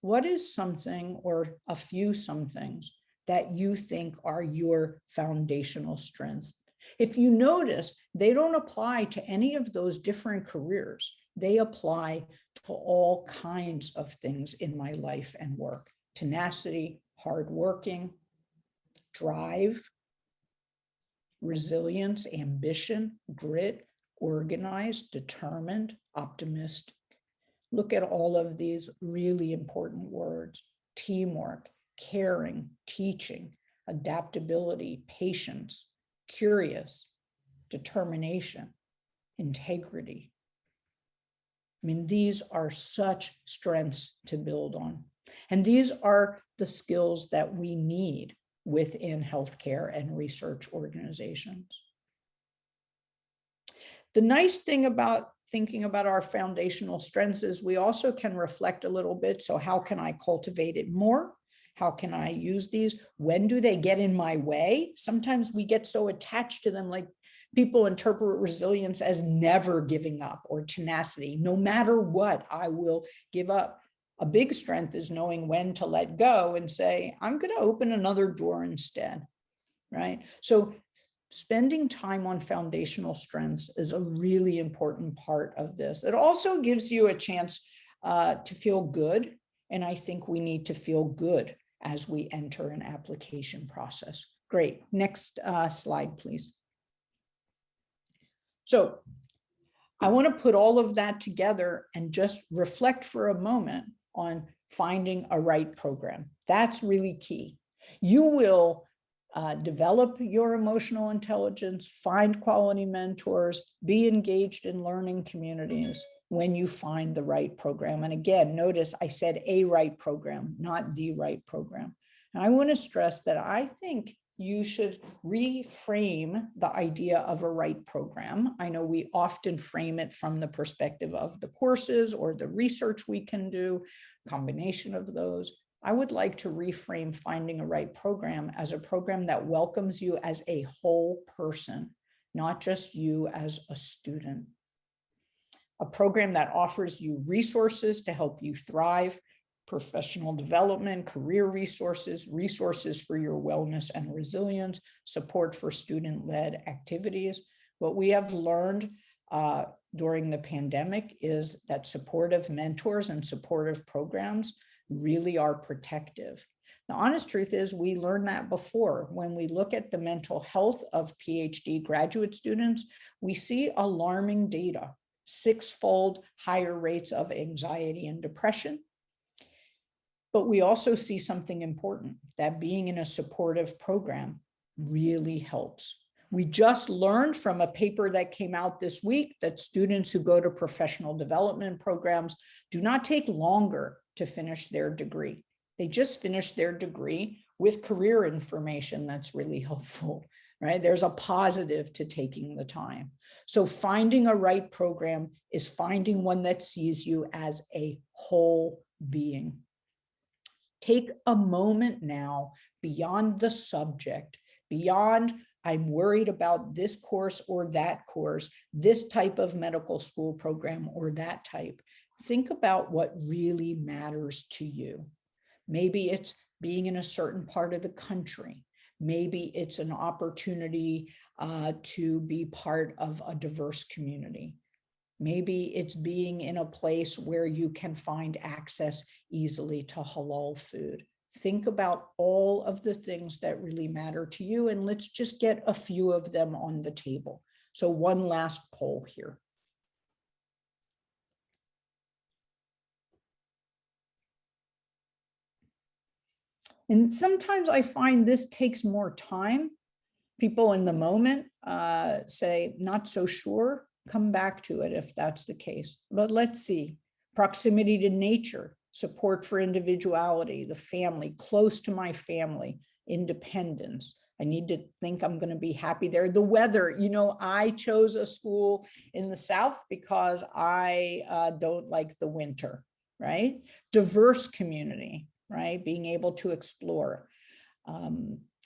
What is something or a few somethings that you think are your foundational strengths? If you notice, they don't apply to any of those different careers. They apply to all kinds of things in my life and work. Tenacity, hardworking, drive, resilience, ambition, grit, organized, determined, optimistic. Look at all of these really important words: teamwork, caring, teaching, adaptability, patience, curious, determination, integrity. I mean, these are such strengths to build on. And these are the skills that we need within healthcare and research organizations. The nice thing about thinking about our foundational strengths is we also can reflect a little bit. So how can I cultivate it more? How can I use these? When do they get in my way? Sometimes we get so attached to them, like people interpret resilience as never giving up, or tenacity. No matter what, I will give up. A big strength is knowing when to let go and say, I'm going to open another door instead, right? So spending time on foundational strengths is a really important part of this. It also gives you a chance to feel good. And I think we need to feel good as we enter an application process. Great. Next slide, please. So I want to put all of that together and just reflect for a moment on finding a right program. That's really key. You will develop your emotional intelligence, find quality mentors, be engaged in learning communities when you find the right program. And again, notice I said a right program, not the right program. And I want to stress that I think you should reframe the idea of a right program. I know we often frame it from the perspective of the courses or the research we can do, combination of those. I would like to reframe finding a right program as a program that welcomes you as a whole person, not just you as a student. A program that offers you resources to help you thrive, professional development, career resources, resources for your wellness and resilience, support for student-led activities. What we have learned during the pandemic is that supportive mentors and supportive programs really are protective. The honest truth is we learned that before. When we look at the mental health of PhD graduate students, we see alarming data, 6-fold higher rates of anxiety and depression. But we also see something important, that being in a supportive program really helps. We just learned from a paper that came out this week that students who go to professional development programs do not take longer to finish their degree. They just finish their degree with career information that's really helpful, right? There's a positive to taking the time. So finding a right program is finding one that sees you as a whole being. Take a moment now beyond the subject, beyond I'm worried about this course or that course, this type of medical school program or that type. Think about what really matters to you. Maybe it's being in a certain part of the country. Maybe it's an opportunity to be part of a diverse community. Maybe it's being in a place where you can find access easily to halal food. Think about all of the things that really matter to you, and let's just get a few of them on the table. So one last poll here. And sometimes I find this takes more time. People in the moment say, not so sure, come back to it if that's the case. But let's see. Proximity to nature, support for individuality, the family, close to my family, independence. I need to think I'm going to be happy there. The weather, you know, I chose a school in the South because I don't like the winter, right? Diverse community, right? Being able to explore.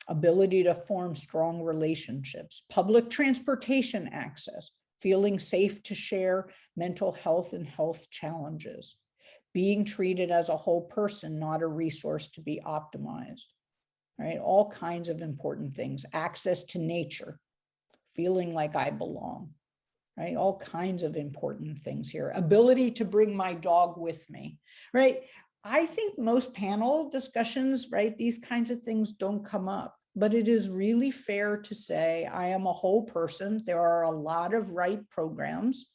Ability to form strong relationships, public transportation access, feeling safe to share mental health and health challenges, being treated as a whole person, not a resource to be optimized, right? All kinds of important things, access to nature, feeling like I belong, right? All kinds of important things here. Ability to bring my dog with me, right? I think most panel discussions, right, these kinds of things don't come up, but it is really fair to say I am a whole person. There are a lot of right programs.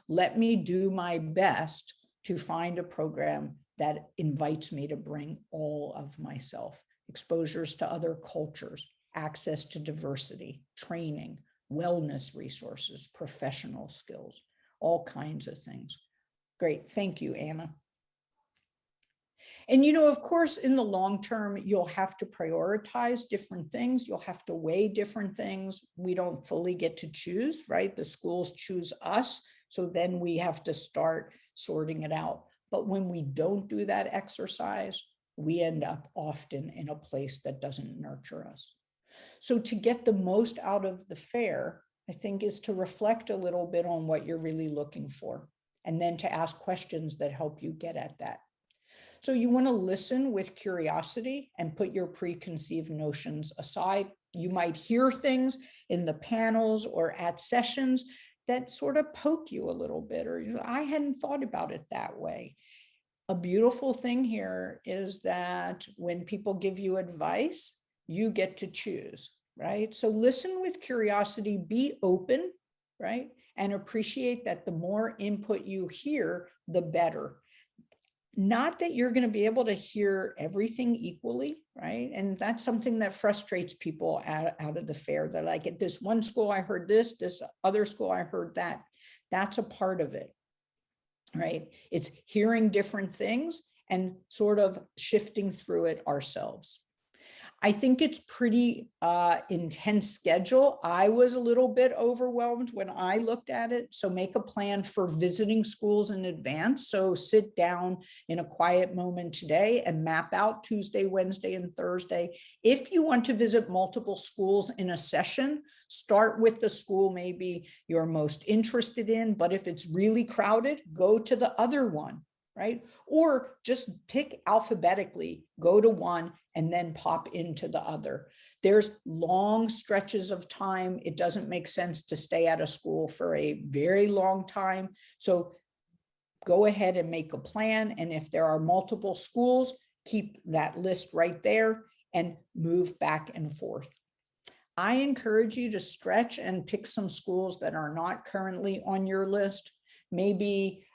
Let me do my best to find a program that invites me to bring all of myself, exposures to other cultures, access to diversity, training, wellness resources, professional skills, all kinds of things. Great, thank you, Anna. And, you know, of course, in the long term, you'll have to prioritize different things. You'll have to weigh different things. We don't fully get to choose, right? The schools choose us. So then we have to start sorting it out. But when we don't do that exercise, we end up often in a place that doesn't nurture us. So to get the most out of the fair, I think, is to reflect a little bit on what you're really looking for, and then to ask questions that help you get at that. So you want to listen with curiosity and put your preconceived notions aside. You might hear things in the panels or at sessions that sort of poke you a little bit, or I hadn't thought about it that way. A beautiful thing here is that when people give you advice, you get to choose, right? So listen with curiosity, be open, right? And appreciate that the more input you hear, the better. Not that you're going to be able to hear everything equally, right? And that's something that frustrates people out of the fair. They're like, at this one school, I heard this other school, I heard that. That's a part of it, right? It's hearing different things and sort of shifting through it ourselves. I think it's pretty intense schedule. I was a little bit overwhelmed when I looked at it. So make a plan for visiting schools in advance. So sit down in a quiet moment today and map out Tuesday, Wednesday, and Thursday. If you want to visit multiple schools in a session, start with the school maybe you're most interested in. But if it's really crowded, go to the other one, right? Or just pick alphabetically, go to one and then pop into the other. There's long stretches of time. It doesn't make sense to stay at a school for a very long time. So go ahead and make a plan. And if there are multiple schools, keep that list right there and move back and forth. I encourage you to stretch and pick some schools that are not currently on your list. Maybe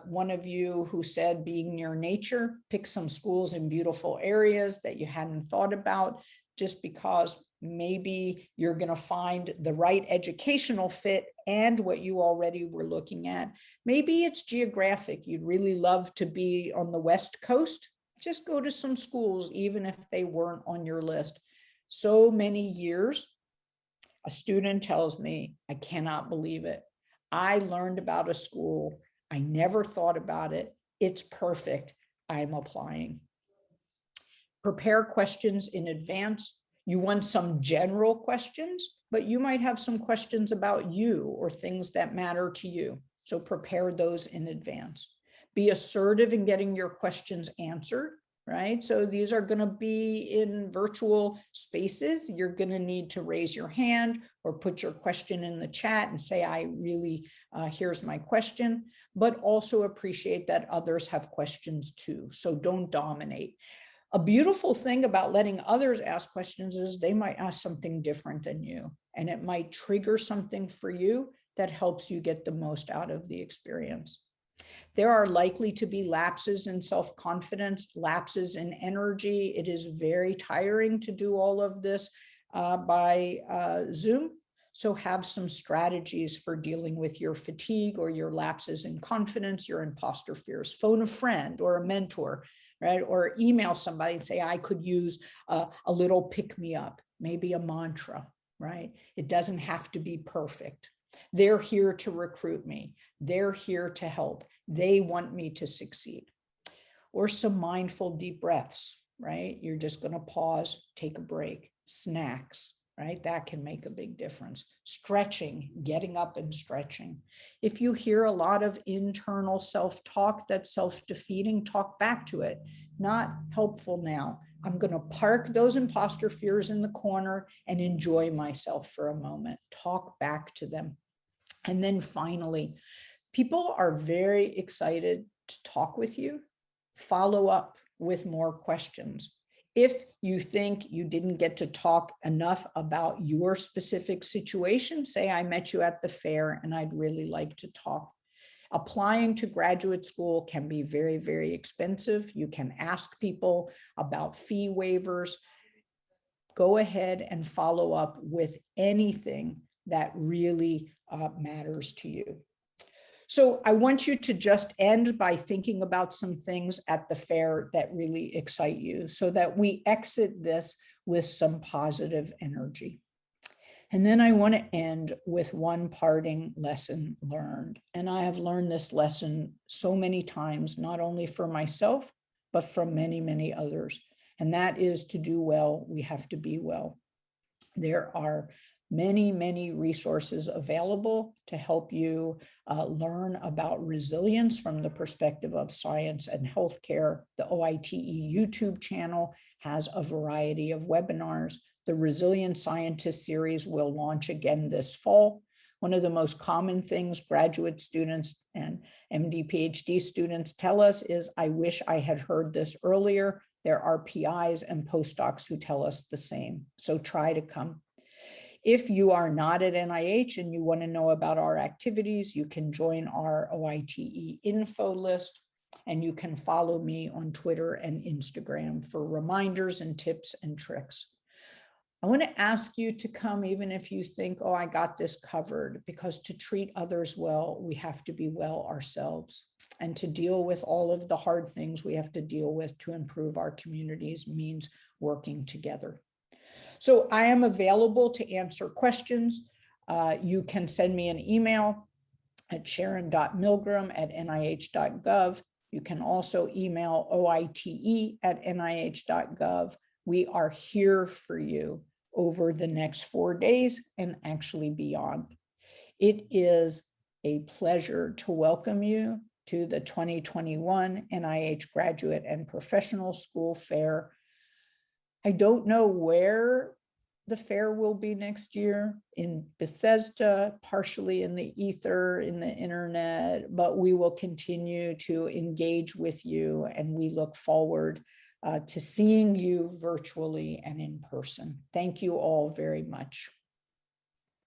one of you who said being near nature, pick some schools in beautiful areas that you hadn't thought about, just because maybe you're going to find the right educational fit and what you already were looking at. Maybe it's geographic. You'd really love to be on the West Coast. Just go to some schools, even if they weren't on your list. So many years, a student tells me, I cannot believe it. I learned about a school. I never thought about it. It's perfect. I'm applying. Prepare questions in advance. You want some general questions, but you might have some questions about you or things that matter to you. So prepare those in advance. Be assertive in getting your questions answered, right? So these are going to be in virtual spaces. You're going to need to raise your hand or put your question in the chat and say, I really, here's my question, but also appreciate that others have questions too. So don't dominate. A beautiful thing about letting others ask questions is they might ask something different than you. and it might trigger something for you that helps you get the most out of the experience. There are likely to be lapses in self-confidence, lapses in energy. It is very tiring to do all of this by Zoom. So have some strategies for dealing with your fatigue or your lapses in confidence, your imposter fears. Phone a friend or a mentor, right? Or email somebody and say, I could use a little pick-me-up, maybe a mantra, right? It doesn't have to be perfect. They're here to recruit me. They're here to help. They want me to succeed. Or some mindful deep breaths, right? You're just going to pause, take a break, snacks, right? That can make a big difference. Stretching, getting up and stretching. If you hear a lot of internal self-talk that's self-defeating, talk back to it. Not helpful now. I'm going to park those imposter fears in the corner and enjoy myself for a moment. Talk back to them. And then finally, people are very excited to talk with you. Follow up with more questions. If you think you didn't get to talk enough about your specific situation, say I met you at the fair and I'd really like to talk. Applying to graduate school can be very, very expensive. You can ask people about fee waivers. Go ahead and follow up with anything that really matters to you. So I want you to just end by thinking about some things at the fair that really excite you so that we exit this with some positive energy. And then I want to end with one parting lesson learned. And I have learned this lesson so many times, not only for myself, but from many, many others. And that is, to do well, we have to be well. There are many, many resources available to help you learn about resilience from the perspective of science and healthcare. The OITE YouTube channel has a variety of webinars. The Resilient Scientist series will launch again this fall. One of the most common things graduate students and MD, PhD students tell us is, I wish I had heard this earlier. There are PIs and postdocs who tell us the same. So try to come. If you are not at NIH and you want to know about our activities, you can join our OITE info list, and you can follow me on Twitter and Instagram for reminders and tips and tricks. I want to ask you to come even if you think, oh, I got this covered, because to treat others well, we have to be well ourselves. And to deal with all of the hard things we have to deal with to improve our communities means working together. So I am available to answer questions. You can send me an email at sharon.milgram@nih.gov. You can also email oite@nih.gov. We are here for you over the next 4 days and actually beyond. It is a pleasure to welcome you to the 2021 NIH Graduate and Professional School Fair. I don't know where the fair will be next year, in Bethesda, partially in the ether, in the internet, but we will continue to engage with you, and we look forward to seeing you virtually and in person. Thank you all very much.